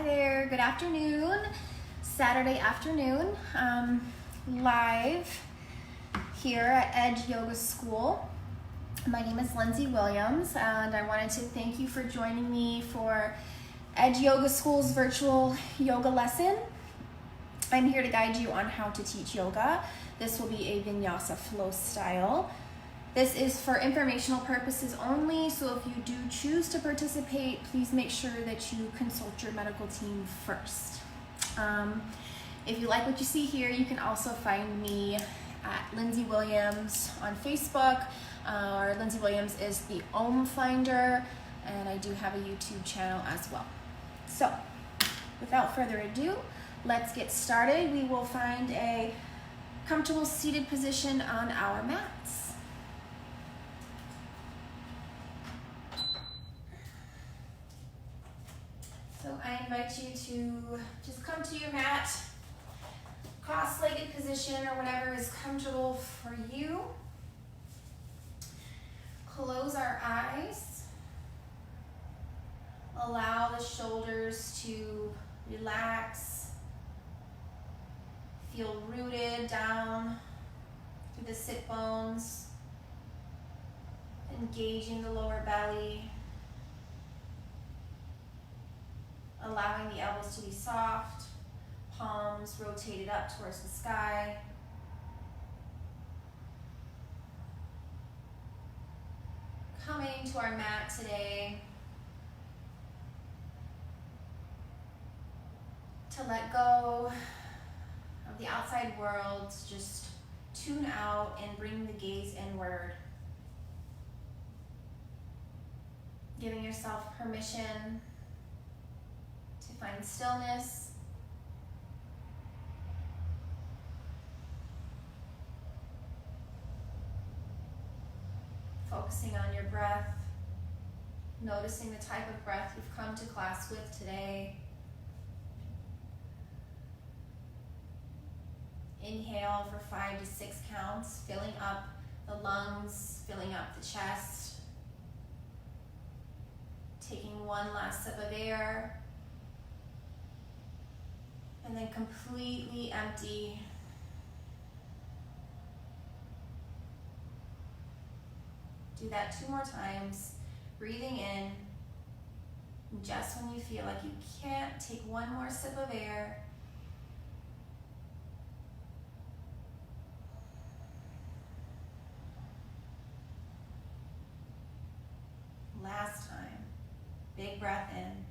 there, good afternoon, Saturday afternoon, live here at Edge Yoga School. My name is Lindsey Williams, and I wanted to thank you for joining me for Edge Yoga School's virtual yoga lesson. I'm here to guide you on how to teach yoga. This will be a vinyasa flow style. This is for informational purposes only, so if you do choose to participate, please make sure that you consult your medical team first. If you like what you see here, you can also find me at Lindsey Williams on Facebook, or Lindsey Williams is the Om Finder, and I do have a YouTube channel as well. So, without further ado, let's get started. We will find a comfortable seated position on our mats. So I invite you to just come to your mat, cross-legged position or whatever is comfortable for you. Close our eyes. Allow the shoulders to relax. Feel rooted down through the sit bones, engaging the lower belly. Allowing the elbows to be soft, palms rotated up towards the sky. Coming to our mat today to let go of the outside world, just tune out and bring the gaze inward. Giving yourself permission to find stillness. Focusing on your breath, noticing the type of breath you've come to class with today. Inhale for 5 to 6 counts, filling up the lungs, filling up the chest. Taking one last sip of air. And then completely empty. Do that 2 more times. Breathing in. And just when you feel like you can't, take one more sip of air. Last time. Big breath in.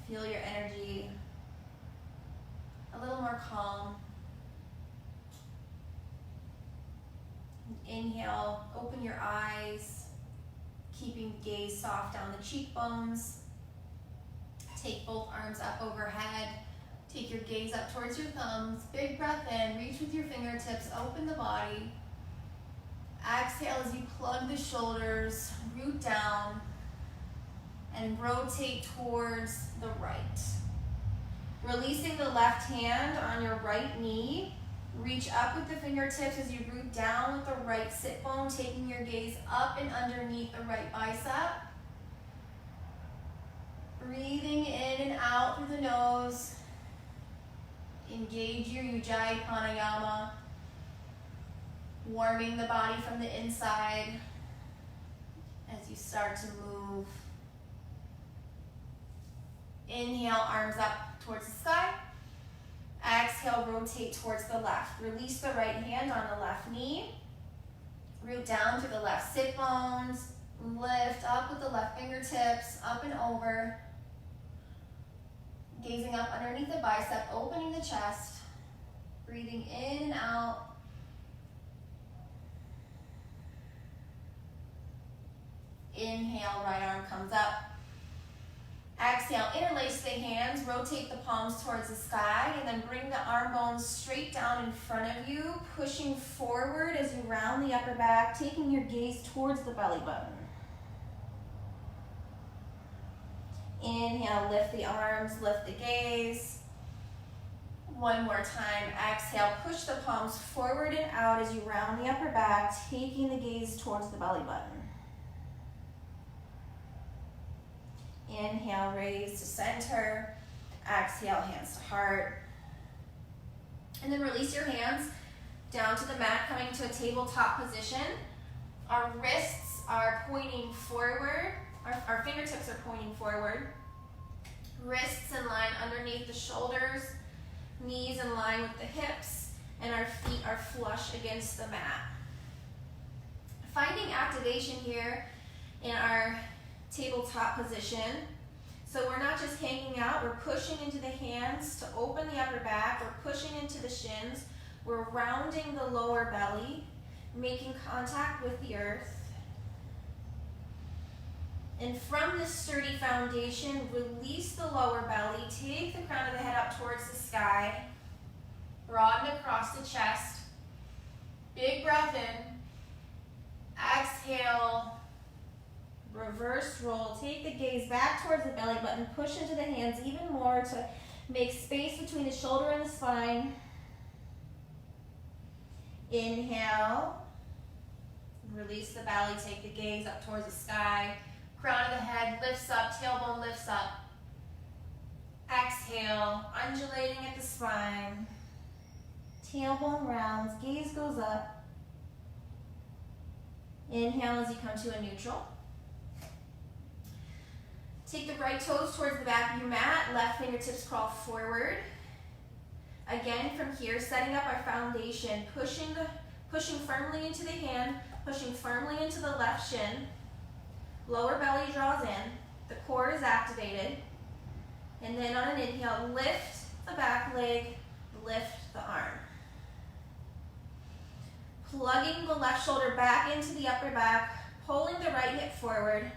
Feel your energy a little more calm. Inhale, open your eyes, keeping gaze soft down the cheekbones. Take both arms up overhead. Take your gaze up towards your thumbs. Big breath in, reach with your fingertips, open the body. Exhale as you plug the shoulders, root down, and rotate towards the right. Releasing the left hand on your right knee. Reach up with the fingertips as you root down with the right sit bone, taking your gaze up and underneath the right bicep. Breathing in and out through the nose. Engage your Ujjayi Pranayama. Warming the body from the inside as you start to move. Inhale, arms up towards the sky. Exhale, rotate towards the left. Release the right hand on the left knee. Root down through the left sit bones. Lift up with the left fingertips, up and over. Gazing up underneath the bicep, opening the chest. Breathing in and out. Inhale, right arm comes up. Exhale, interlace the hands, rotate the palms towards the sky, and then bring the arm bones straight down in front of you, pushing forward as you round the upper back, taking your gaze towards the belly button. Inhale, lift the arms, lift the gaze. One more time. Exhale, push the palms forward and out as you round the upper back, taking the gaze towards the belly button. Inhale, raise to center. Exhale, hands to heart. And then release your hands down to the mat, coming to a tabletop position. Our wrists are pointing forward. Our fingertips are pointing forward. Wrists in line underneath the shoulders. Knees in line with the hips. And our feet are flush against the mat. Finding activation here in our tabletop position. So we're not just hanging out, we're pushing into the hands to open the upper back, we're pushing into the shins, we're rounding the lower belly, making contact with the earth. And from this sturdy foundation, release the lower belly, take the crown of the head up towards the sky, broaden across the chest, big breath in, exhale, reverse roll, take the gaze back towards the belly button, push into the hands even more to make space between the shoulder and the spine. Inhale, release the belly, take the gaze up towards the sky, crown of the head lifts up, tailbone lifts up. Exhale, undulating at the spine, tailbone rounds, gaze goes up. Inhale as you come to a neutral. Take the right toes towards the back of your mat, left fingertips crawl forward. Again, from here, setting up our foundation, pushing firmly into the hand, pushing firmly into the left shin. Lower belly draws in, the core is activated. And then on an inhale, lift the back leg, lift the arm. Plugging the left shoulder back into the upper back, pulling the right hip forward.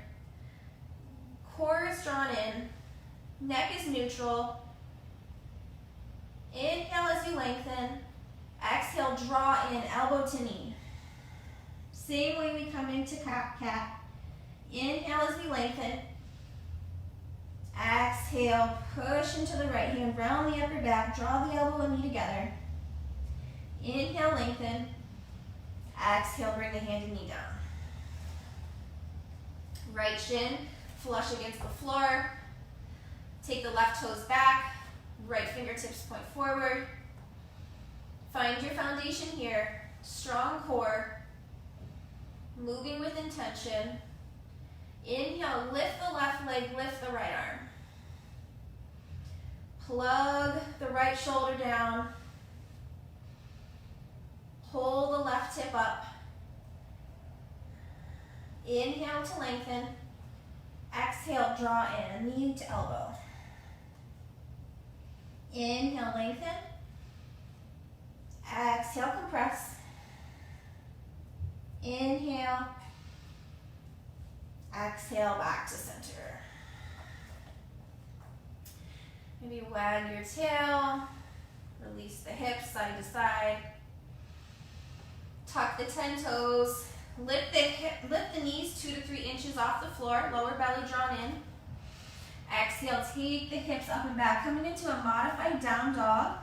Core is drawn in, neck is neutral. Inhale as you lengthen. Exhale, draw in, elbow to knee. Same way we come into cat. Inhale as we lengthen. Exhale, push into the right hand, round the upper back, draw the elbow and knee together. Inhale, lengthen. Exhale, bring the hand and knee down. Right shin flush against the floor. Take the left toes back, right fingertips point forward. Find your foundation here, strong core, moving with intention. Inhale, lift the left leg, lift the right arm. Plug the right shoulder down. Pull the left hip up. Inhale to lengthen. Exhale, draw in, knee to elbow. Inhale, lengthen. Exhale, compress. Inhale. Exhale, back to center. Maybe wag your tail. Release the hips side to side. Tuck the 10 toes. Lift the knees 2 to 3 inches off the floor, lower belly drawn in. Exhale, take the hips up and back, coming into a modified down dog.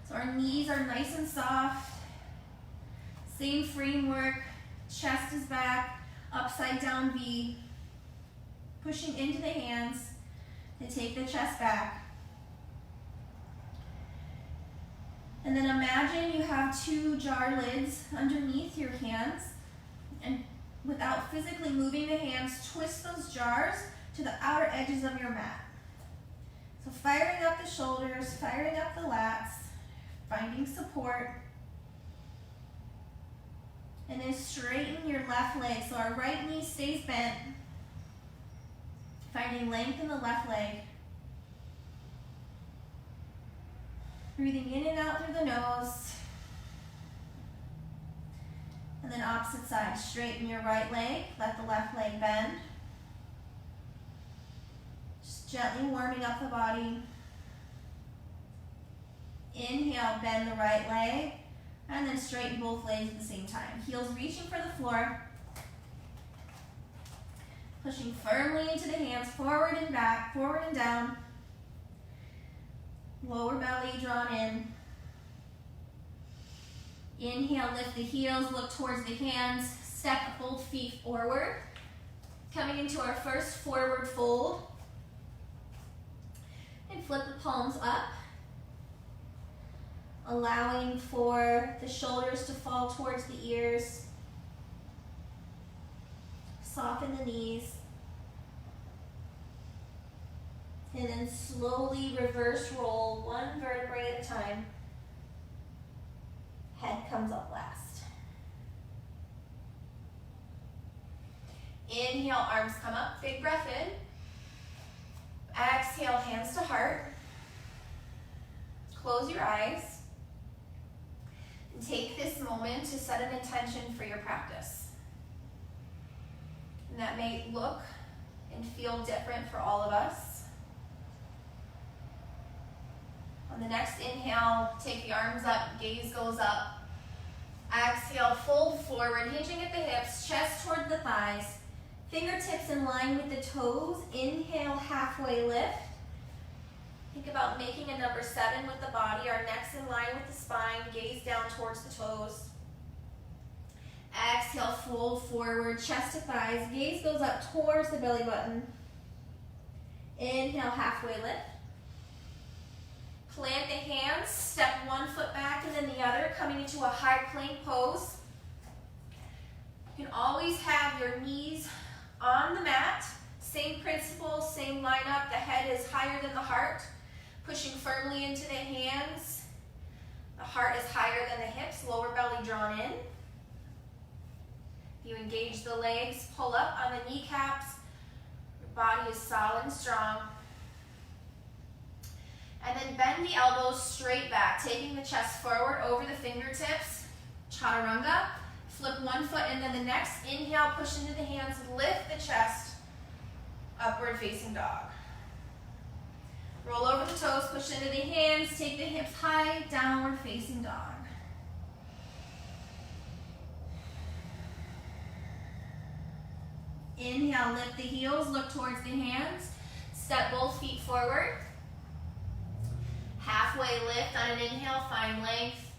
So our knees are nice and soft. Same framework, chest is back, upside down V. Pushing into the hands to take the chest back. And then imagine you have 2 jar lids underneath your hands, and without physically moving the hands, twist those jars to the outer edges of your mat. So firing up the shoulders, firing up the lats, finding support. And then straighten your left leg so our right knee stays bent. Finding length in the left leg. Breathing in and out through the nose. And then opposite side, straighten your right leg, let the left leg bend. Just gently warming up the body. Inhale, bend the right leg, and then straighten both legs at the same time. Heels reaching for the floor. Pushing firmly into the hands, forward and back, forward and down. Lower belly drawn in. Inhale, lift the heels, look towards the hands, step both feet forward. Coming into our first forward fold. And flip the palms up. Allowing for the shoulders to fall towards the ears. Soften the knees. And then slowly reverse roll one vertebrae at a time. Head comes up last. Inhale, arms come up, big breath in. Exhale, hands to heart. Close your eyes. And take this moment to set an intention for your practice. And that may look and feel different for all of us. On the next inhale, take the arms up, gaze goes up. Exhale, fold forward, hinging at the hips, chest toward the thighs. Fingertips in line with the toes. Inhale, halfway lift. Think about making a number 7 with the body. Our neck's in line with the spine. Gaze down towards the toes. Exhale, fold forward, chest to thighs. Gaze goes up towards the belly button. Inhale, halfway lift. Plant the hands, step one foot back and then the other, coming into a high plank pose. You can always have your knees on the mat. Same principle, same lineup. The head is higher than the heart. Pushing firmly into the hands. The heart is higher than the hips, lower belly drawn in. You engage the legs, pull up on the kneecaps. Your body is solid and strong. And then bend the elbows straight back, taking the chest forward over the fingertips. Chaturanga. Flip one foot and then the next. Inhale, push into the hands, lift the chest. Upward facing dog. Roll over the toes, push into the hands, take the hips high, downward facing dog. Inhale, lift the heels, look towards the hands. Step both feet forward. Halfway lift on an inhale, find length.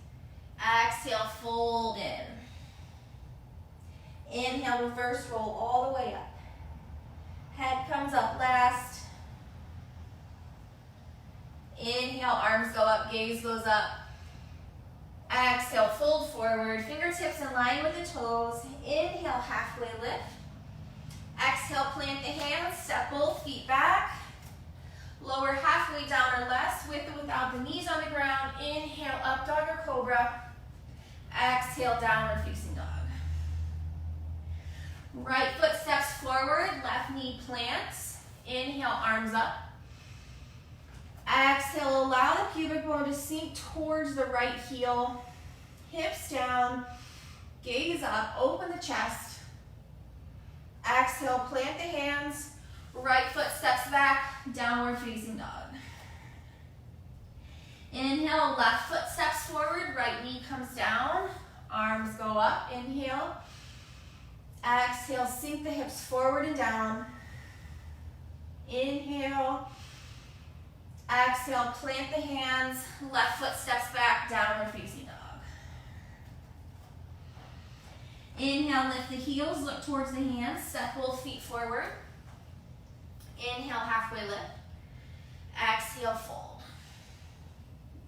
Exhale, fold in. Inhale, reverse roll all the way up. Head comes up last. Inhale, arms go up, gaze goes up. Exhale, fold forward, fingertips in line with the toes. Inhale, halfway lift. Exhale, plant the hands, step both feet back. Lower halfway down or less, with or without the knees on the ground. Inhale, up dog or cobra. Exhale, downward facing dog. Right foot steps forward, left knee plants. Inhale, arms up. Exhale, allow the pubic bone to sink towards the right heel. Hips down, gaze up, open the chest. Exhale, plant the hands. Right foot steps back, downward facing dog. Inhale, left foot steps forward, right knee comes down, arms go up, inhale. Exhale, sink the hips forward and down. Inhale. Exhale, plant the hands, left foot steps back, downward facing dog. Inhale, lift the heels, look towards the hands, step both feet forward. Inhale, halfway lift. Exhale, fold.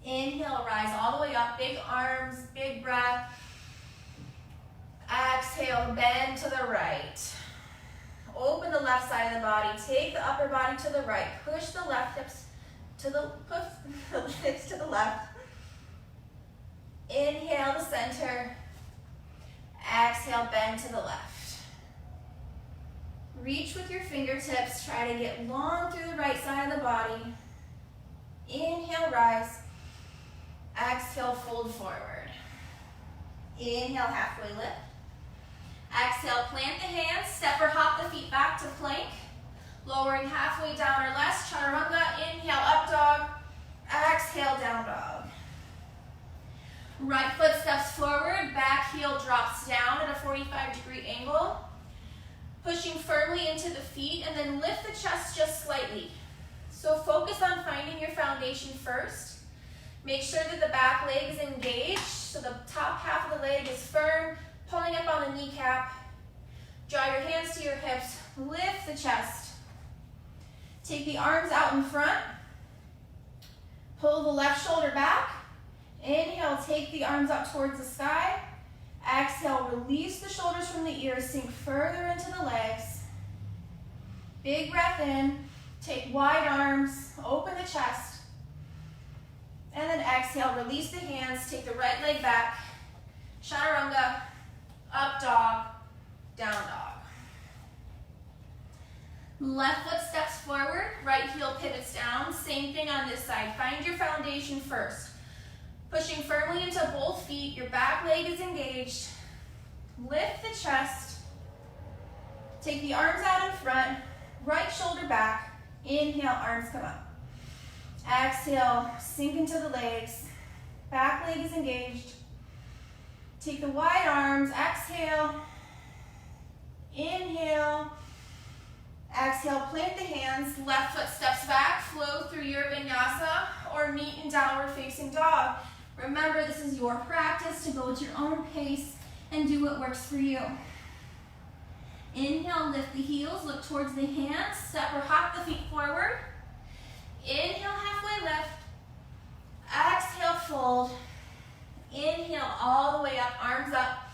Inhale, rise all the way up, big arms, big breath. Exhale, bend to the right. Open the left side of the body, take the upper body to the right, push the left hips to the hips to the left. Inhale to center. Exhale, bend to the left. Reach with your fingertips. Try to get long through the right side of the body. Inhale, rise. Exhale, fold forward. Inhale, halfway lift. Exhale, plant the hands. Step or hop the feet back to plank. Lowering halfway down or less. Chaturanga. Inhale, up dog. Exhale, down dog. Right foot steps forward. Back heel drops down at a 45-degree angle. Pushing firmly into the feet and then lift the chest just slightly. So focus on finding your foundation. foundation first. Make sure that the back leg is engaged, so the top half of the leg is firm, pulling up on the kneecap. Draw your hands to your hips, lift the chest. Take the arms out in front. Pull the left shoulder back. Inhale, take the arms up towards the sky. Exhale, release the shoulders from the ears, sink further into the legs. Big breath in, take wide arms, open the chest. And then exhale, release the hands, take the right leg back. Chaturanga, up dog, down dog. Left foot steps forward, right heel pivots down. Same thing on this side. Find your foundation first. Pushing firmly into both feet, your back leg is engaged. Lift the chest. Take the arms out in front, right shoulder back. Inhale, arms come up. Exhale, sink into the legs. Back leg is engaged. Take the wide arms, exhale. Inhale. Exhale, plant the hands. Left foot steps back, flow through your vinyasa or meet in downward facing dog. Remember, this is your practice to go at your own pace and do what works for you. Inhale, lift the heels, look towards the hands, step or hop the feet forward. Inhale, halfway lift. Exhale, fold. Inhale, all the way up, arms up.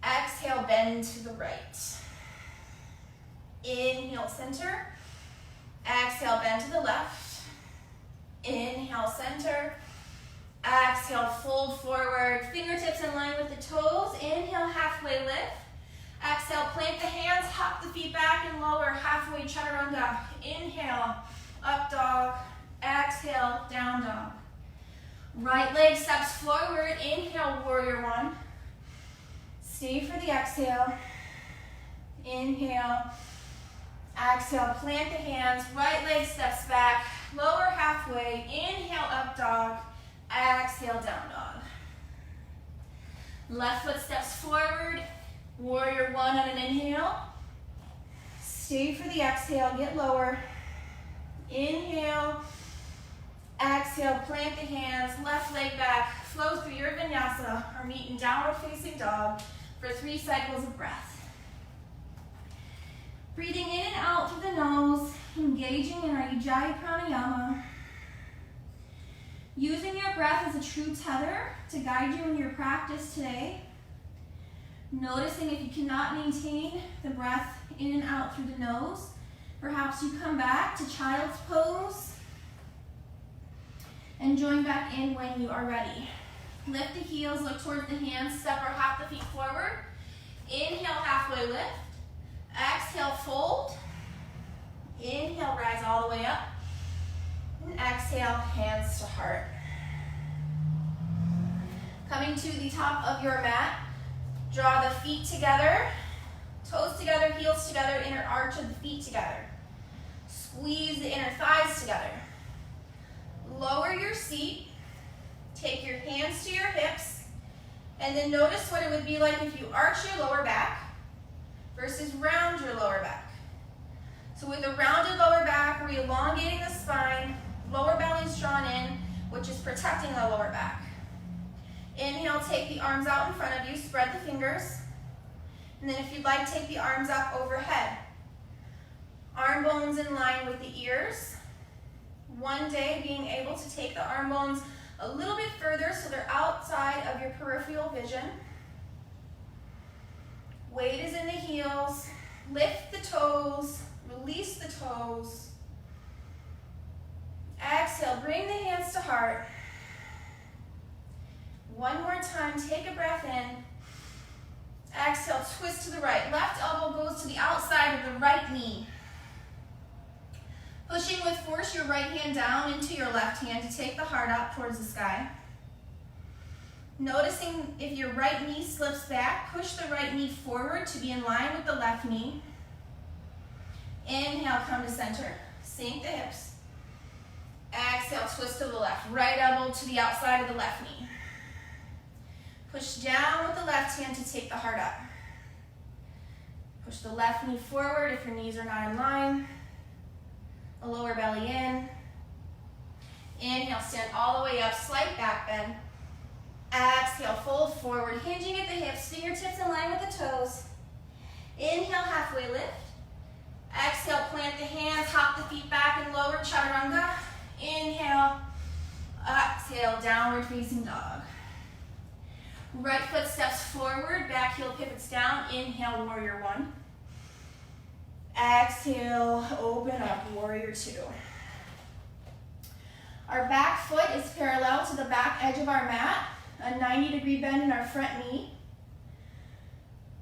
Exhale, bend to the right. Inhale, center. Exhale, bend to the left. Inhale, center. Exhale, fold forward. Fingertips in line with the toes. Inhale, halfway lift. Exhale, plant the hands, hop the feet back and lower, halfway chaturanga. Inhale, up dog. Exhale, down dog. Right leg steps forward. Inhale, warrior one. Stay for the exhale. Inhale. Exhale, plant the hands. Right leg steps back. Lower halfway. Inhale, up dog. Exhale, down dog. Left foot steps forward. Warrior one on an inhale. Stay for the exhale, get lower. Inhale. Exhale, plant the hands, left leg back, flow through your vinyasa or meet in downward facing dog for 3 cycles of breath. Breathing in and out through the nose, engaging in our Ujjayi pranayama. Using your breath as a true tether to guide you in your practice today. Noticing if you cannot maintain the breath in and out through the nose, perhaps you come back to child's pose and join back in when you are ready. Lift the heels, look towards the hands, step or hop the feet forward. Inhale, halfway lift. Exhale, fold. Inhale, rise all the way up. And exhale, hands to heart. Coming to the top of your mat, draw the feet together, toes together, heels together, inner arch of the feet together. Squeeze the inner thighs together. Lower your seat, take your hands to your hips, and then notice what it would be like if you arch your lower back versus round your lower back. So with a rounded lower back, we're elongating the spine, lower belly's drawn in, which is protecting the lower back. Inhale, take the arms out in front of you, spread the fingers, and then if you'd like, take the arms up overhead. Arm bones in line with the ears. One day, being able to take the arm bones a little bit further so they're outside of your peripheral vision. Weight is in the heels. Lift the toes, release the toes. Exhale, bring the hands to heart. One more time, take a breath in. Exhale, twist to the right. Left elbow goes to the outside of the right knee. Pushing with force your right hand down into your left hand to take the heart up towards the sky. Noticing if your right knee slips back, push the right knee forward to be in line with the left knee. Inhale, come to center. Sink the hips. Exhale, twist to the left. Right elbow to the outside of the left knee. Push down with the left hand to take the heart up. Push the left knee forward if your knees are not in line. The lower belly in. Inhale, stand all the way up, slight back bend. Exhale, fold forward, hinging at the hips, fingertips in line with the toes. Inhale, halfway lift. Exhale, plant the hands, hop the feet back and lower, chaturanga. Inhale, exhale, downward facing dog. Right foot steps forward, back heel pivots down. Inhale, warrior one. Exhale, open up, warrior two. Our back foot is parallel to the back edge of our mat, a 90-degree bend in our front knee.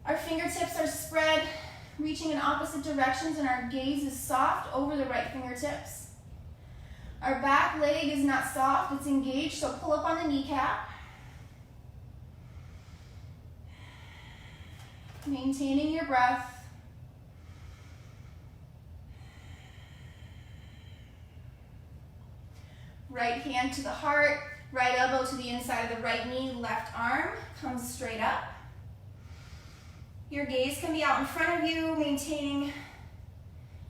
Our fingertips are spread, reaching in opposite directions, and our gaze is soft over the right fingertips. Our back leg is not soft, it's engaged, so pull up on the kneecap. Maintaining your breath. Right hand to the heart, right elbow to the inside of the right knee, left arm comes straight up. Your gaze can be out in front of you, maintaining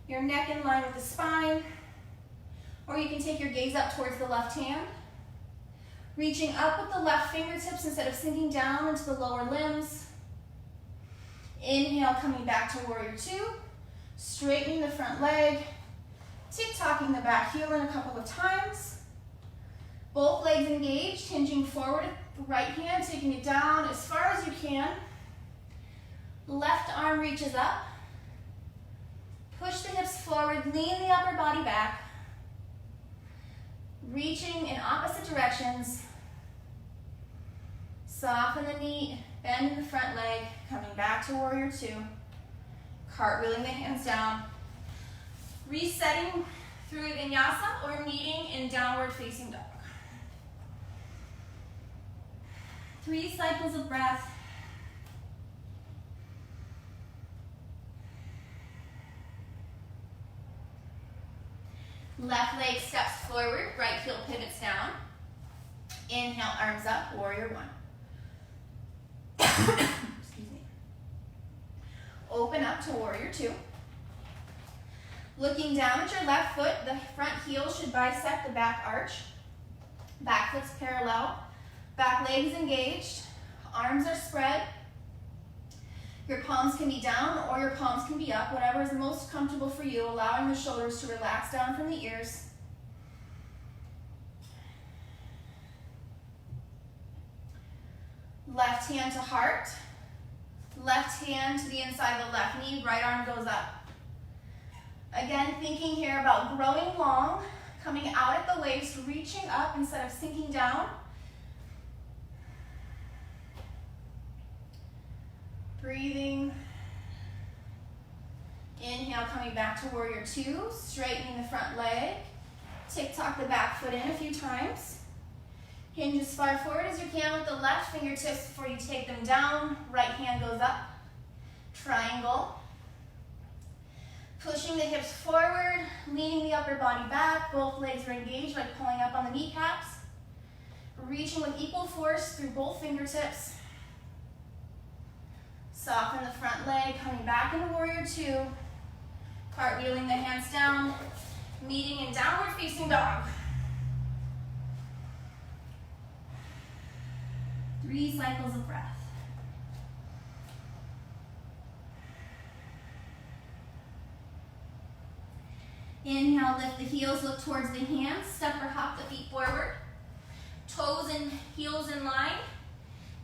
your neck in line with the spine, or you can take your gaze up towards the left hand, reaching up with the left fingertips instead of sinking down into the lower limbs. Inhale, coming back to warrior two, straightening the front leg, tick-tocking the back heel in a couple of times. Both legs engaged, hinging forward, right hand, taking it down as far as you can. Left arm reaches up. Push the hips forward, lean the upper body back. Reaching in opposite directions. Soften the knee, bend in the front leg, coming back to warrior two. Cartwheeling the hands down. Resetting through vinyasa or meeting in downward facing dog. 3 cycles of breath. Left leg steps forward, right heel pivots down. Inhale, arms up, warrior one. Excuse me. Open up to warrior two. Looking down at your left foot, the front heel should bisect the back arch. Back foot's parallel. Back legs engaged. Arms are spread. Your palms can be down or your palms can be up, whatever is most comfortable for you, allowing the shoulders to relax down from the ears. Left hand to heart. Left hand to the inside of the left knee, right arm goes up. Again, thinking here about growing long, coming out at the waist, reaching up instead of sinking down. Breathing. Inhale, coming back to warrior two, straightening the front leg. Tick-tock the back foot in a few times. Hinge as far forward as you can with the left fingertips before you take them down. Right hand goes up. Triangle. Pushing the hips forward, leaning the upper body back. Both legs are engaged, like pulling up on the kneecaps. Reaching with equal force through both fingertips. Soften the front leg, coming back into warrior two. Cartwheeling the hands down, meeting in downward facing dog. 3 cycles of breath. Inhale, lift the heels, look towards the hands, step or hop the feet forward. Toes and heels in line.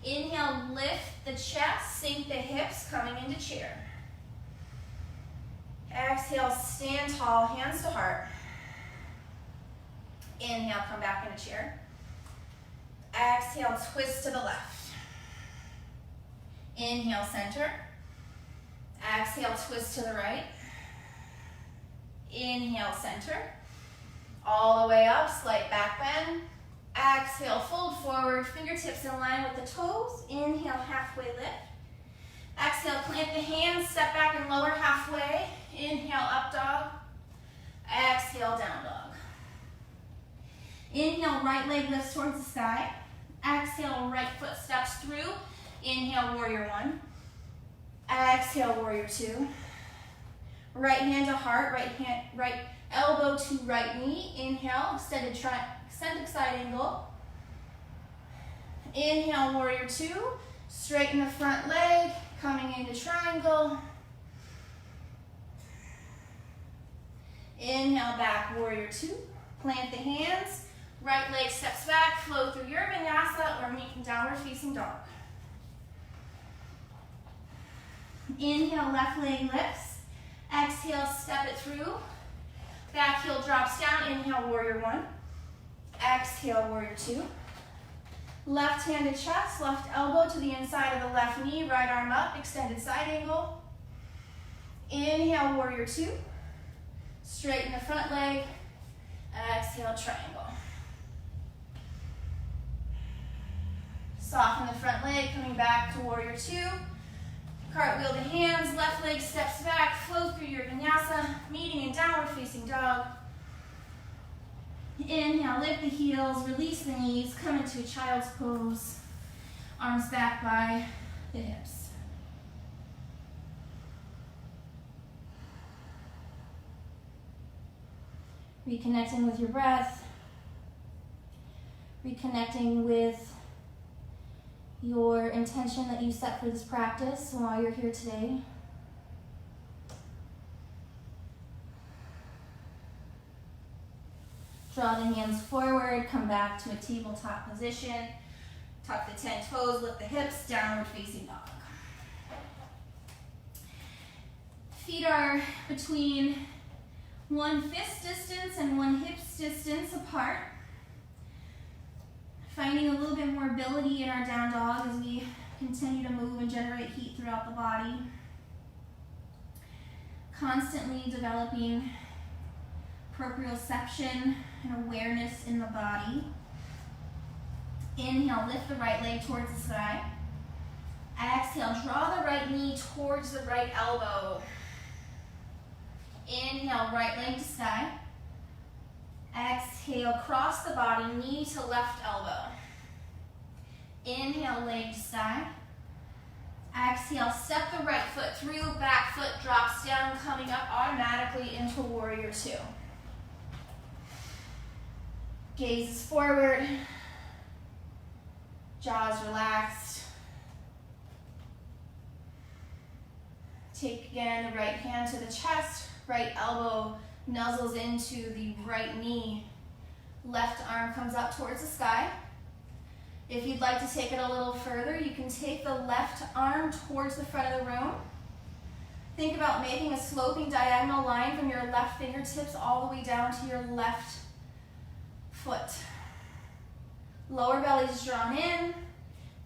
Inhale, lift the chest, sink the hips, coming into chair. Exhale, stand tall, hands to heart. Inhale, come back into chair. Exhale, twist to the left. Inhale, center. Exhale, twist to the right. Inhale, center. All the way up, slight back bend. Exhale, fold forward, fingertips in line with the toes. Inhale, halfway lift. Exhale, plant the hands, step back and lower halfway. Inhale, up dog. Exhale, down dog. Inhale, right leg lifts towards the sky. Exhale, right foot steps through. Inhale, warrior one. Exhale, warrior two. Right hand to heart, right elbow to right knee. Inhale, extended side angle. Inhale, warrior two. Straighten the front leg, coming into triangle. Inhale, back, warrior two. Plant the hands. Right leg steps back, flow through your vinyasa or meet in downward facing dog. Inhale, left leg lifts. Exhale, step it through. Back heel drops down. Inhale, warrior one. Exhale, warrior two. Left hand to chest, left elbow to the inside of the left knee, right arm up, extended side angle. Inhale, warrior two. Straighten the front leg. Exhale, triangle. Soften the front leg, coming back to warrior two. Cartwheel the hands, left leg steps back, flow through your vinyasa, meeting in downward facing dog. Inhale, lift the heels, release the knees, come into a child's pose. Arms back by the hips. Reconnecting with your breath. Reconnecting with your intention that you set for this practice while you're here today. Draw the hands forward, come back to a tabletop position. Tuck the 10 toes, lift the hips, downward facing dog. Feet are between 1 fist distance and 1 hips distance apart. Finding a little bit more ability in our down dog as we continue to move and generate heat throughout the body. Constantly developing proprioception and awareness in the body. Inhale, lift the right leg towards the sky. Exhale, draw the right knee towards the right elbow. Inhale, right leg to sky. Exhale, cross the body, knee to left elbow. Inhale, leg to sky. Exhale, step the right foot through, back foot drops down, coming up automatically into warrior two. Gaze is forward, jaws relaxed. Take again the right hand to the chest, right elbow nuzzles into the right knee. Left arm comes up towards the sky. If you'd like to take it a little further, you can take the left arm towards the front of the room. Think about making a sloping diagonal line from your left fingertips all the way down to your left foot. Lower belly is drawn in,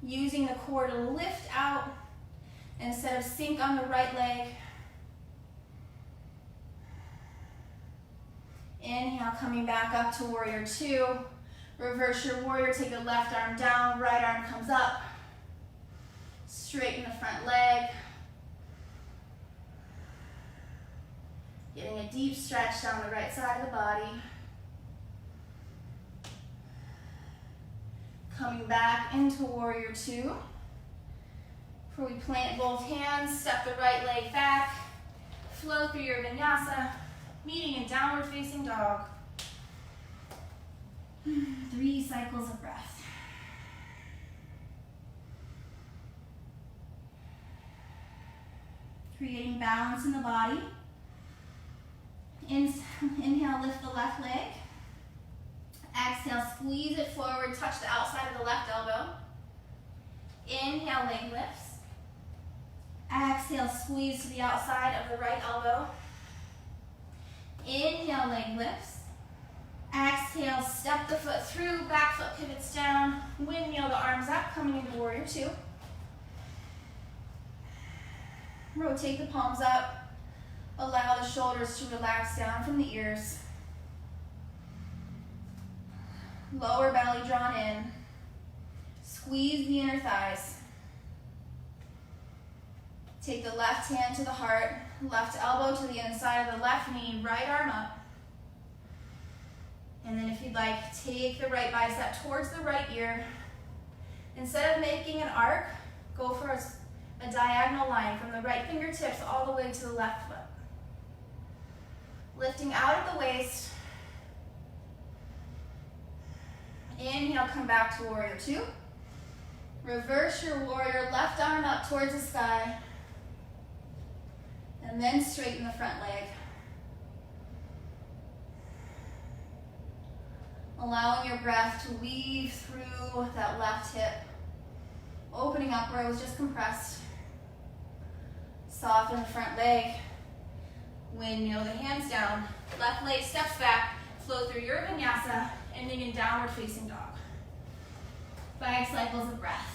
using the core to lift out instead of sink on the right leg. Inhale, coming back up to warrior two. Reverse your warrior, take the left arm down, right arm comes up. Straighten the front leg. Getting a deep stretch down the right side of the body. Coming back into warrior two. Before we plant both hands, step the right leg back. Flow through your vinyasa. Meeting in downward facing dog. 3 cycles of breath. Creating balance in the body. Inhale, lift the left leg. Exhale, squeeze it forward, touch the outside of the left elbow. Inhale, leg lifts. Exhale, squeeze to the outside of the right elbow. Inhale, leg lifts. Exhale, step the foot through, back foot pivots down, windmill the arms up, coming into warrior two. Rotate the palms up, allow the shoulders to relax down from the ears. Lower belly drawn in, squeeze the inner thighs. Take the left hand to the heart, left elbow to the inside of the left knee, right arm up. And then if you'd like, take the right bicep towards the right ear. Instead of making an arc, go for a diagonal line from the right fingertips all the way to the left foot. Lifting out at the waist. Inhale, come back to warrior two. Reverse your warrior, left arm up towards the sky. And then straighten the front leg. Allowing your breath to weave through that left hip. Opening up where it was just compressed. Soften the front leg. Windmill the hands down. Left leg steps back. Flow through your vinyasa, ending in downward facing dog. 5 cycles of breath.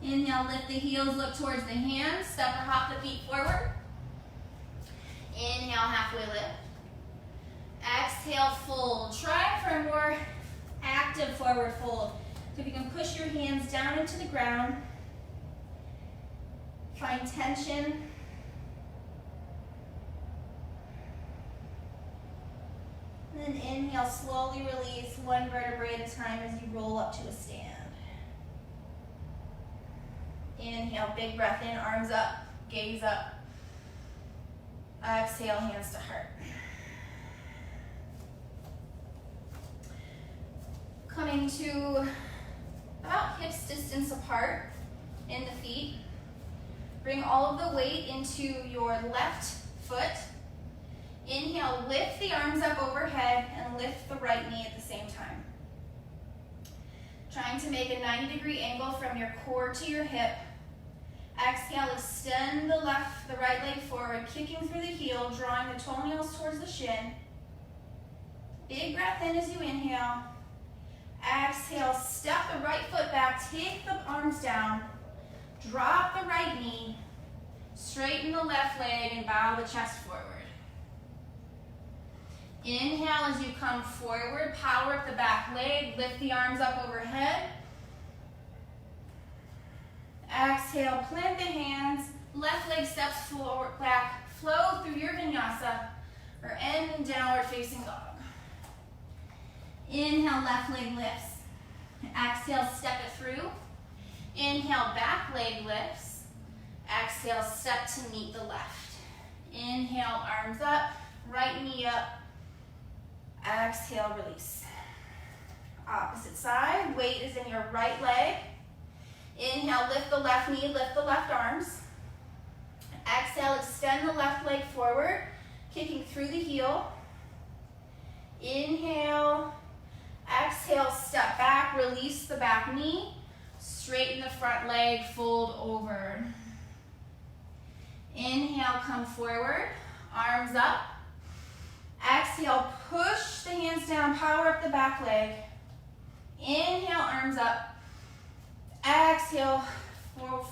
Inhale, lift the heels, look towards the hands. Step or hop the feet forward. Inhale, halfway lift. Exhale, fold. Try for a more active forward fold. So if you can push your hands down into the ground. Find tension. And then inhale, slowly release one vertebrae at a time as you roll up to a stand. Inhale, big breath in, arms up, gaze up. Exhale, hands to heart. Coming to about hips distance apart in the feet. Bring all of the weight into your left foot. Inhale, lift the arms up overhead and lift the right knee at the same time. Trying to make a 90-degree angle from your core to your hip. Exhale, extend the right leg forward, kicking through the heel, drawing the toenails towards the shin. Big breath in as you inhale. Exhale, step the right foot back, take the arms down, drop the right knee, straighten the left leg and bow the chest forward. Inhale as you come forward, power up the back leg, lift the arms up overhead. Exhale, plant the hands, left leg steps forward, back, flow through your vinyasa, or end in downward facing dog. Inhale, left leg lifts. Exhale, step it through. Inhale, back leg lifts. Exhale, step to meet the left. Inhale, arms up, right knee up. Exhale, release. Opposite side, weight is in your right leg. Inhale, lift the left knee, lift the left arms. Exhale, extend the left leg forward, kicking through the heel. Inhale, exhale, step back, release the back knee, straighten the front leg, fold over. Inhale, come forward, arms up. Exhale, push the hands down, power up the back leg. Inhale, arms up. Exhale,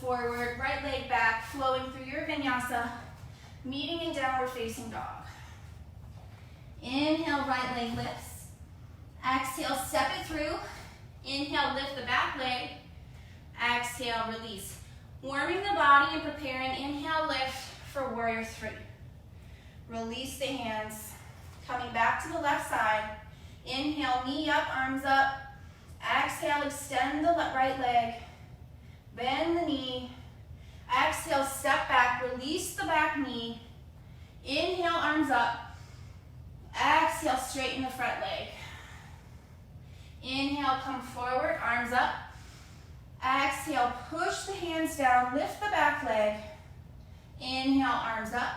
forward, right leg back, flowing through your vinyasa, meeting in downward facing dog. Inhale, right leg lifts. Exhale, step it through. Inhale, lift the back leg. Exhale, release. Warming the body and preparing. Inhale, lift for warrior three. Release the hands. Coming back to the left side. Inhale, knee up, arms up. Exhale, extend the right leg. Bend the knee. Exhale, step back, release the back knee. Inhale, arms up. Exhale, straighten the front leg. Inhale, come forward, arms up. Exhale, push the hands down, lift the back leg. Inhale, arms up.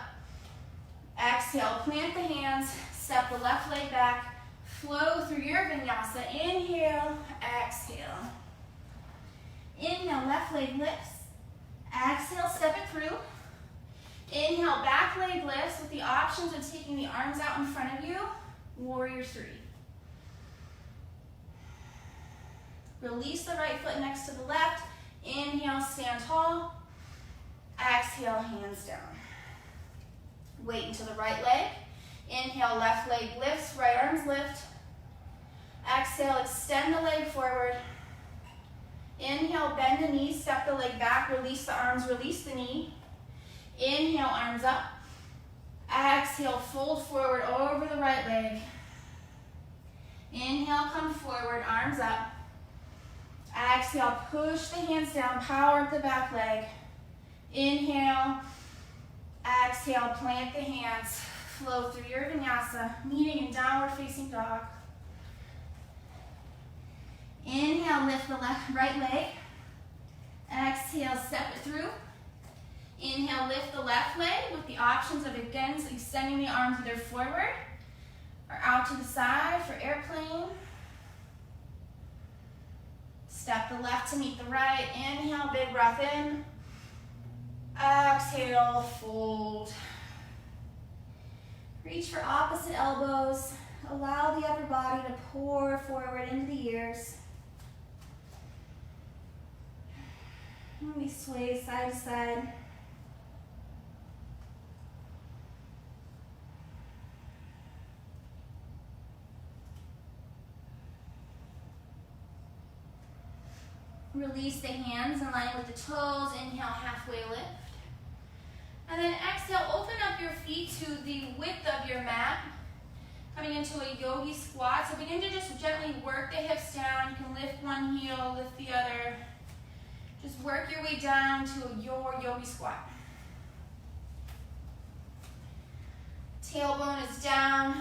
Exhale, plant the hands, step the left leg back, flow through your vinyasa. Inhale, exhale. Inhale, left leg lifts. Exhale, step it through. Inhale, back leg lifts with the options of taking the arms out in front of you. Warrior three. Release the right foot next to the left. Inhale, stand tall. Exhale, hands down. Weight into the right leg. Inhale, left leg lifts, right arms lift. Exhale, extend the leg forward. Inhale, bend the knee, step the leg back, release the arms, release the knee. Inhale, arms up. Exhale, fold forward over the right leg. Inhale, come forward, arms up. Exhale, push the hands down, power up the back leg. Inhale, exhale, plant the hands, flow through your vinyasa, meeting in downward facing dog. Inhale, lift the right leg. Exhale, step it through. Inhale, lift the left leg with the options of again extending the arms either forward or out to the side for airplane. Step the left to meet the right. Inhale, big breath in. Exhale, fold. Reach for opposite elbows. Allow the upper body to pour forward into the ears. And we sway side to side. Release the hands in line with the toes. Inhale, halfway lift. And then exhale, open up your feet to the width of your mat. Coming into a yogi squat. So begin to just gently work the hips down. You can lift one heel, lift the other. Just work your way down to your yogi squat. Tailbone is down.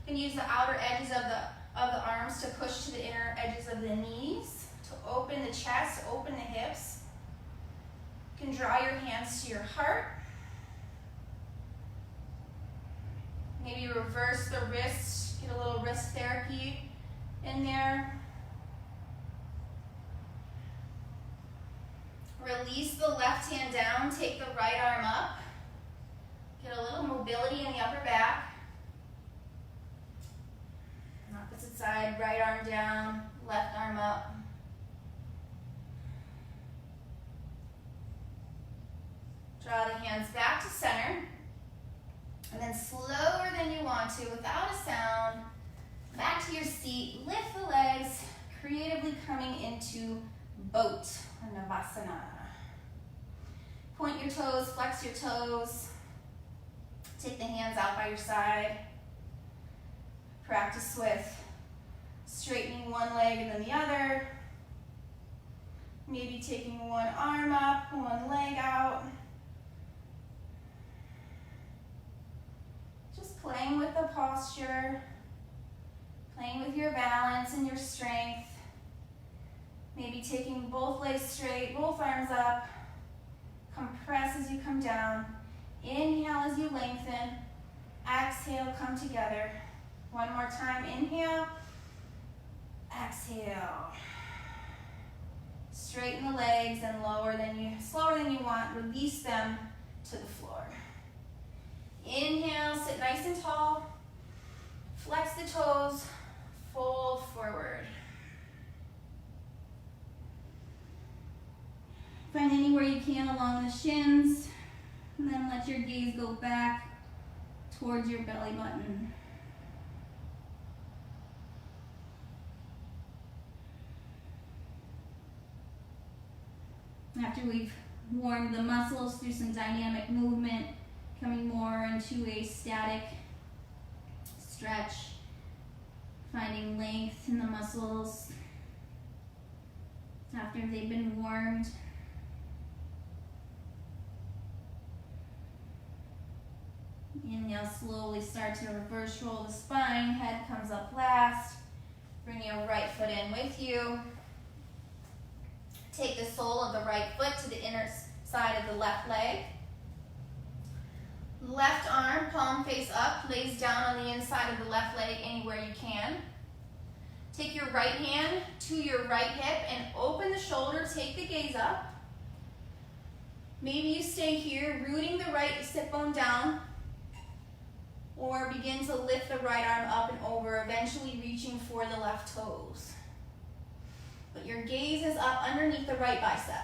You can use the outer edges of the arms to push to the inner edges of the knees. To open the chest, open the hips. You can draw your hands to your heart. Maybe reverse the wrists, get a little wrist therapy in there. Release the left hand down, take the right arm up. Get a little mobility in the upper back. Opposite side, right arm down, left arm up. Draw the hands back to center. And then slower than you want to, without a sound, back to your seat. Lift the legs, creatively coming into boat or Navasana. Point your toes, flex your toes. Take the hands out by your side. Practice with straightening one leg and then the other. Maybe taking one arm up, one leg out. Just playing with the posture, playing with your balance and your strength. Maybe taking both legs straight, both arms up. Compress as you come down. Inhale as you lengthen. Exhale, come together. One more time, inhale. Exhale. Straighten the legs and slower than you want. Release them to the floor. Inhale, sit nice and tall. Flex the toes, fold forward. Find anywhere you can along the shins, and then let your gaze go back towards your belly button. After we've warmed the muscles through some dynamic movement, coming more into a static stretch, finding length in the muscles after they've been warmed. Inhale, slowly start to reverse roll the spine, head comes up last. Bring your right foot in with you. Take the sole of the right foot to the inner side of the left leg. Left arm, palm face up, lays down on the inside of the left leg anywhere you can. Take your right hand to your right hip and open the shoulder, take the gaze up. Maybe you stay here, rooting the right sit bone down, or begin to lift the right arm up and over, eventually reaching for the left toes. But your gaze is up underneath the right bicep.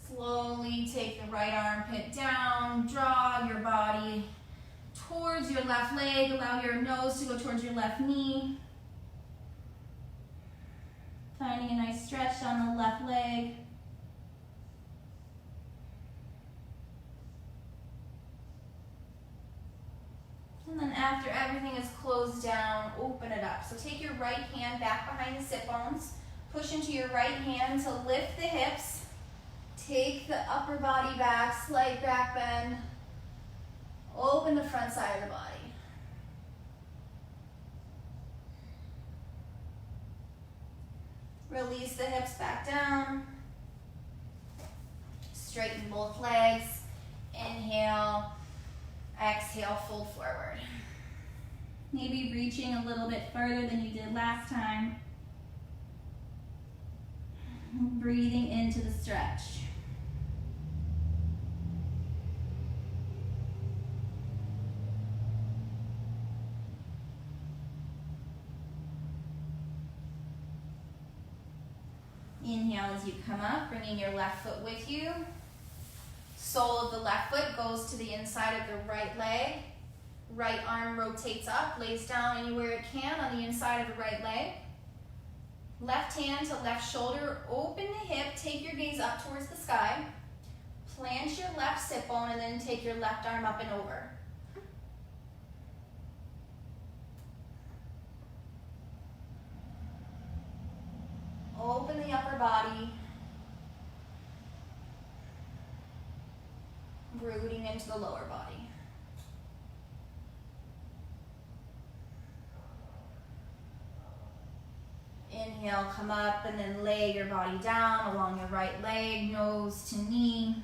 Slowly take the right armpit down, draw your body towards your left leg. Allow your nose to go towards your left knee. Finding a nice stretch down the left leg. And then after everything is closed down, open it up. So take your right hand back behind the sit bones. Push into your right hand to lift the hips. Take the upper body back, slight back bend. Open the front side of the body. Release the hips back down. Straighten both legs. Inhale. Exhale, fold forward. Maybe reaching a little bit further than you did last time. Breathing into the stretch. Inhale as you come up, bringing your left foot with you. Sole of the left foot goes to the inside of the right leg. Right arm rotates up, lays down anywhere it can on the inside of the right leg. Left hand to left shoulder, open the hip, take your gaze up towards the sky. Plant your left sit bone and then take your left arm up and over. Open the upper body. Rooting into the lower body. Inhale, come up and then lay your body down along your right leg, nose to knee.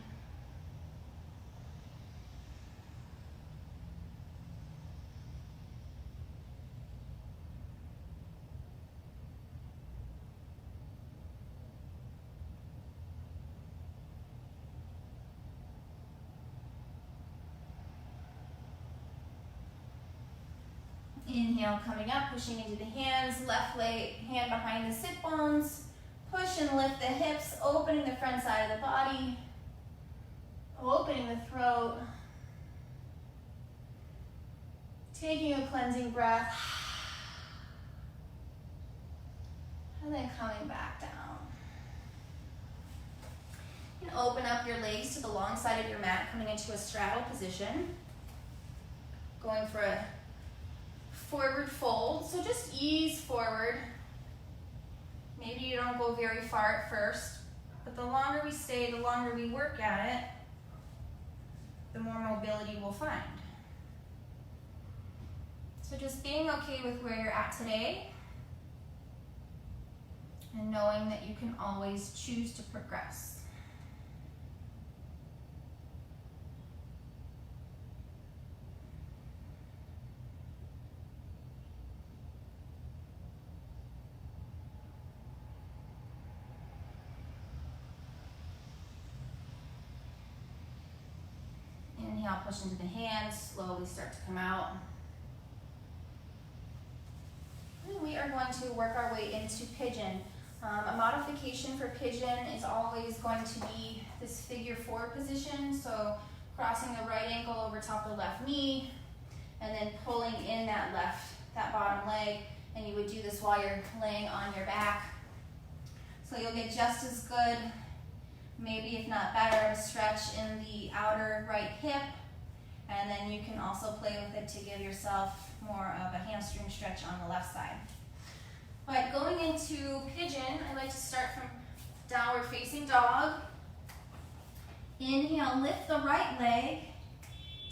Inhale, coming up, pushing into the hands, left leg, hand behind the sit bones. Push and lift the hips, opening the front side of the body, opening the throat. Taking a cleansing breath. And then coming back down. And open up your legs to the long side of your mat, coming into a straddle position. Going for a forward fold, so just ease forward. Maybe you don't go very far at first, but the longer we stay, the longer we work at it, the more mobility we'll find. So just being okay with where you're at today and knowing that you can always choose to progress. Inhale, push into the hands, slowly start to come out. And we are going to work our way into pigeon. A modification for pigeon is always going to be this figure four position. So crossing the right ankle over top of the left knee, and then pulling in that bottom leg. And you would do this while you're laying on your back. So you'll get just as good, maybe if not better, of a stretch in the outer right hip. And then you can also play with it to give yourself more of a hamstring stretch on the left side. But going into pigeon, I like to start from downward facing dog. Inhale, lift the right leg.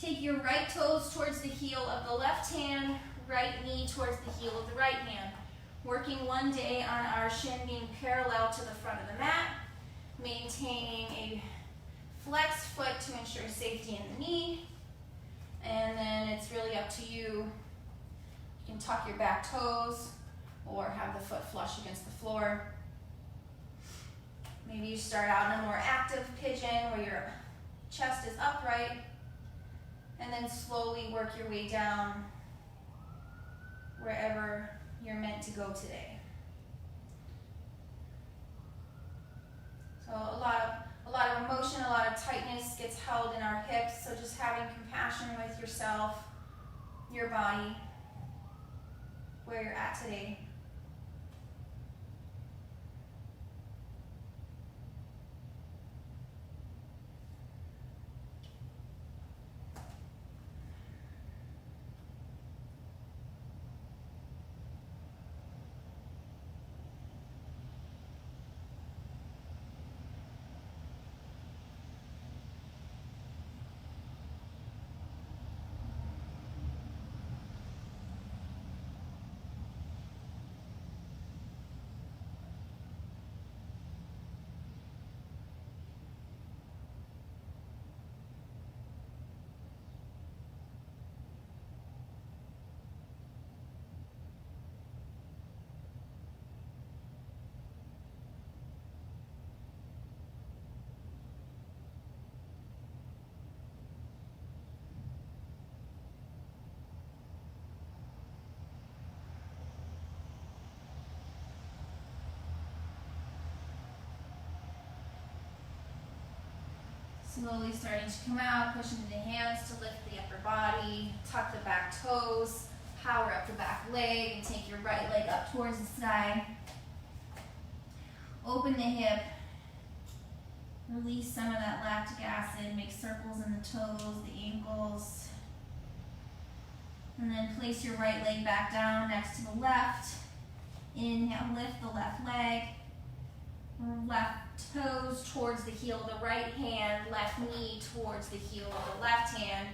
Take your right toes towards the heel of the left hand, right knee towards the heel of the right hand. Working one day on our shin being parallel to the front of the mat. Maintaining a flexed foot to ensure safety in the knee. And then it's really up to you. You can tuck your back toes or have the foot flush against the floor. Maybe you start out in a more active pigeon where your chest is upright, and then slowly work your way down wherever you're meant to go today. So a lot of emotion, a lot of tightness gets held in our hips, so just having compassion with yourself, your body, where you're at today. Slowly starting to come out, push into the hands to lift the upper body, tuck the back toes, power up the back leg, and take your right leg up towards the sky. Open the hip, release some of that lactic acid, make circles in the toes, the ankles, and then place your right leg back down next to the left. Inhale, lift the left leg. Left toes towards the heel of the right hand, left knee towards the heel of the left hand.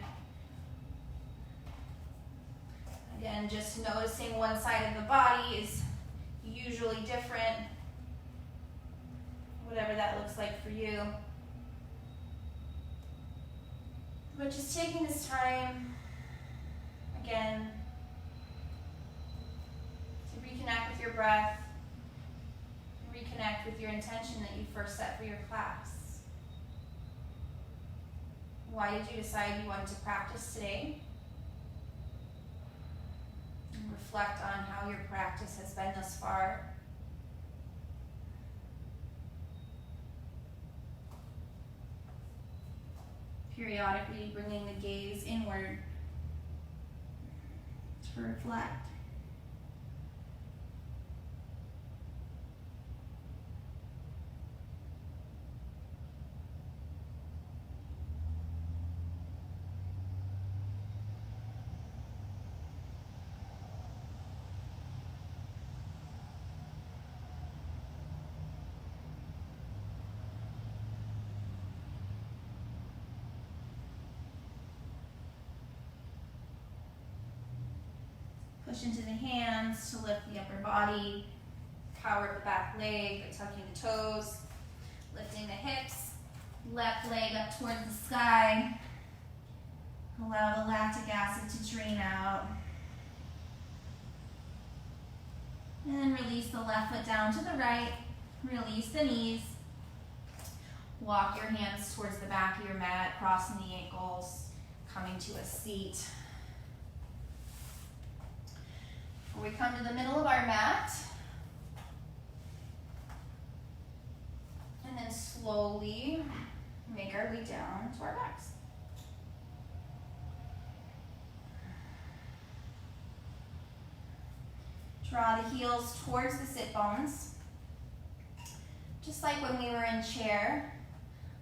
Again, just noticing one side of the body is usually different, whatever that looks like for you. But just taking this time, again, to reconnect with your breath, reconnect with your intention that you first set for your class. Why did you decide you wanted to practice today? And reflect on how your practice has been thus far. Periodically bringing the gaze inward to reflect. Push into the hands to lift the upper body, power up the back leg by tucking the toes, lifting the hips, left leg up towards the sky. Allow the lactic acid to drain out. And then release the left foot down to the right, release the knees. Walk your hands towards the back of your mat, crossing the ankles, coming to a seat. We come to the middle of our mat, and then slowly make our way down to our backs. Draw the heels towards the sit bones. Just like when we were in chair,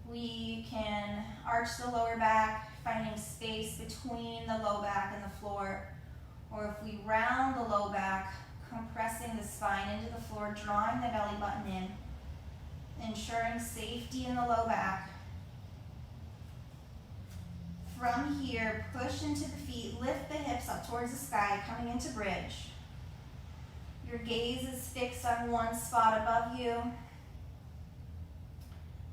we can arch the lower back, finding space between the low back and the floor. Or if we round the low back, compressing the spine into the floor, drawing the belly button in, ensuring safety in the low back. From here, push into the feet, lift the hips up towards the sky, coming into bridge. Your gaze is fixed on one spot above you.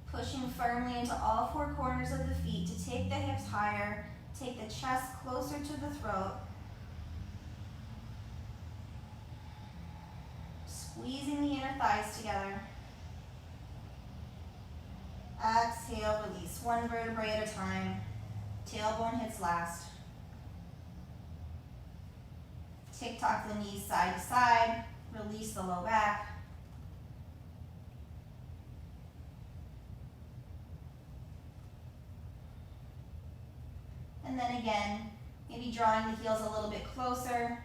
Pushing firmly into all four corners of the feet to take the hips higher, take the chest closer to the throat. Squeezing the inner thighs together. Exhale, release one vertebrae at a time. Tailbone hits last. Tick-tock the knees side to side. Release the low back. And then again, Maybe drawing the heels a little bit closer,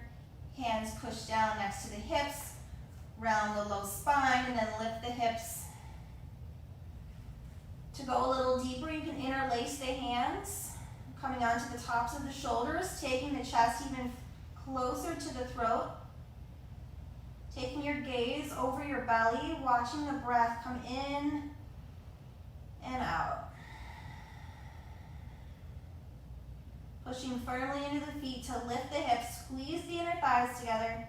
hands push down next to the hips, round the low spine, and then lift the hips. To go a little deeper, you can interlace the hands, coming onto the tops of the shoulders, taking the chest even closer to the throat. Taking your gaze over your belly, watching the breath come in and out. Pushing firmly into the feet to lift the hips, squeeze the inner thighs together.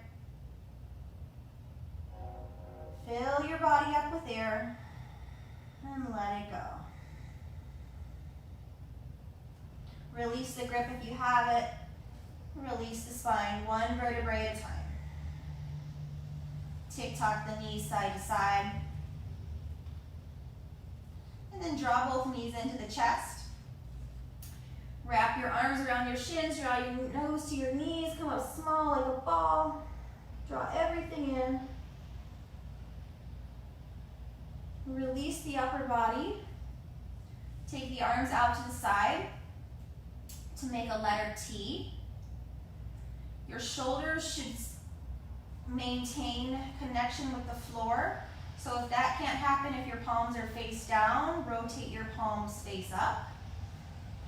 Fill your body up with air and let it go. Release the grip if you have it. Release the spine, one vertebrae at a time. Tick-tock the knees side to side. And then draw both knees into the chest. Wrap your arms around your shins, draw your nose to your knees, come up small like a ball. Draw everything in. Release the upper body. Take the arms out to the side to make a letter T. Your shoulders should maintain connection with the floor. So if that can't happen, if your palms are face down, rotate your palms face up.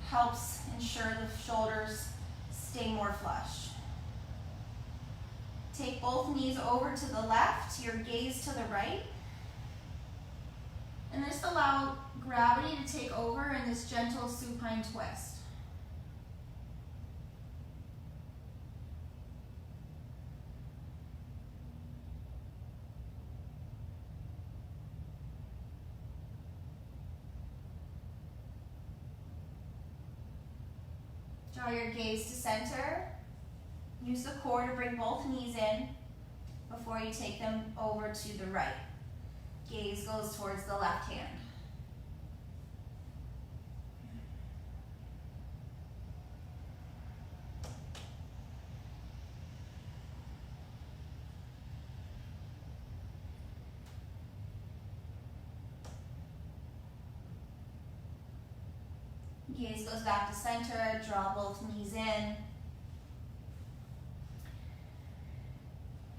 Helps ensure the shoulders stay more flush. Take both knees over to the left, your gaze to the right. And just allow gravity to take over in this gentle supine twist. Draw your gaze to center. Use the core to bring both knees in before you take them over to the right. Gaze goes towards the left hand. Gaze goes back to center, draw both knees in.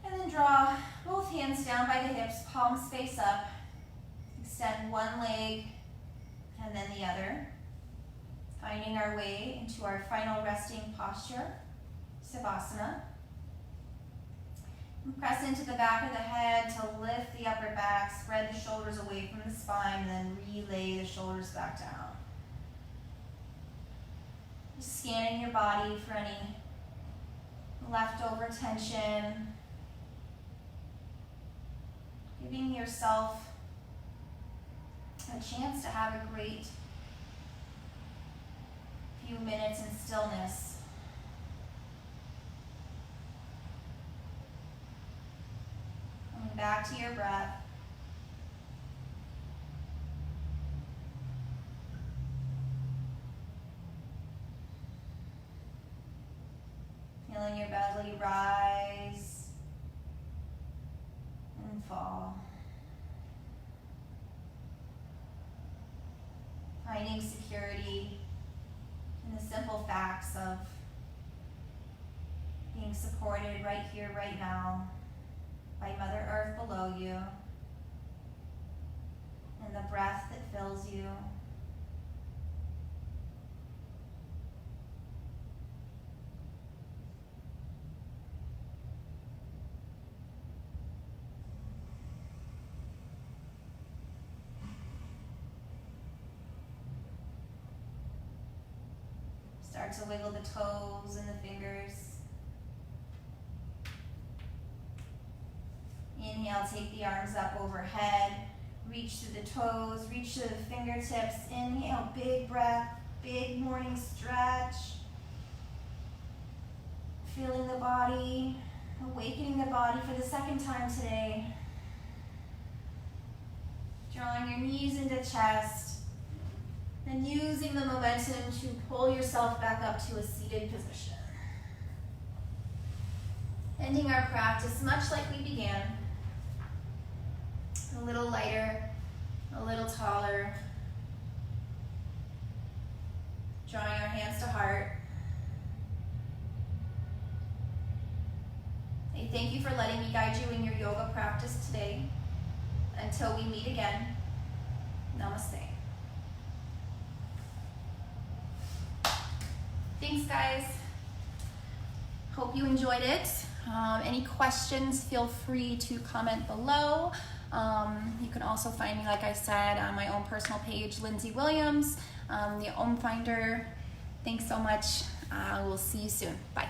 And then draw both hands down by the hips, palms face up. Extend one leg and then the other. Finding our way into our final resting posture, Savasana. And press into the back of the head to lift the upper back, spread the shoulders away from the spine, and then relay the shoulders back down. Just scanning your body for any leftover tension. Giving yourself a chance to have a great few minutes in stillness. Coming back to your breath. Feeling your belly rise and fall. Finding security in the simple facts of being supported right here, right now, by Mother Earth below you, and the breath that fills you. Start to wiggle the toes and the fingers. Inhale, take the arms up overhead. Reach to the toes, reach to the fingertips. Inhale, big breath, big morning stretch. Feeling the body, awakening the body for the second time today. Drawing your knees into chest. Then using the momentum to pull yourself back up to a seated position. Ending our practice much like we began. A little lighter, a little taller. Drawing our hands to heart. I thank you for letting me guide you in your yoga practice today. Until we meet again, namaste. Thanks, guys. Hope you enjoyed it. Any questions, feel free to comment below. You can also find me, like I said, on my own personal page, Lindsey Williams, the Om Finder. Thanks so much. We'll see you soon. Bye.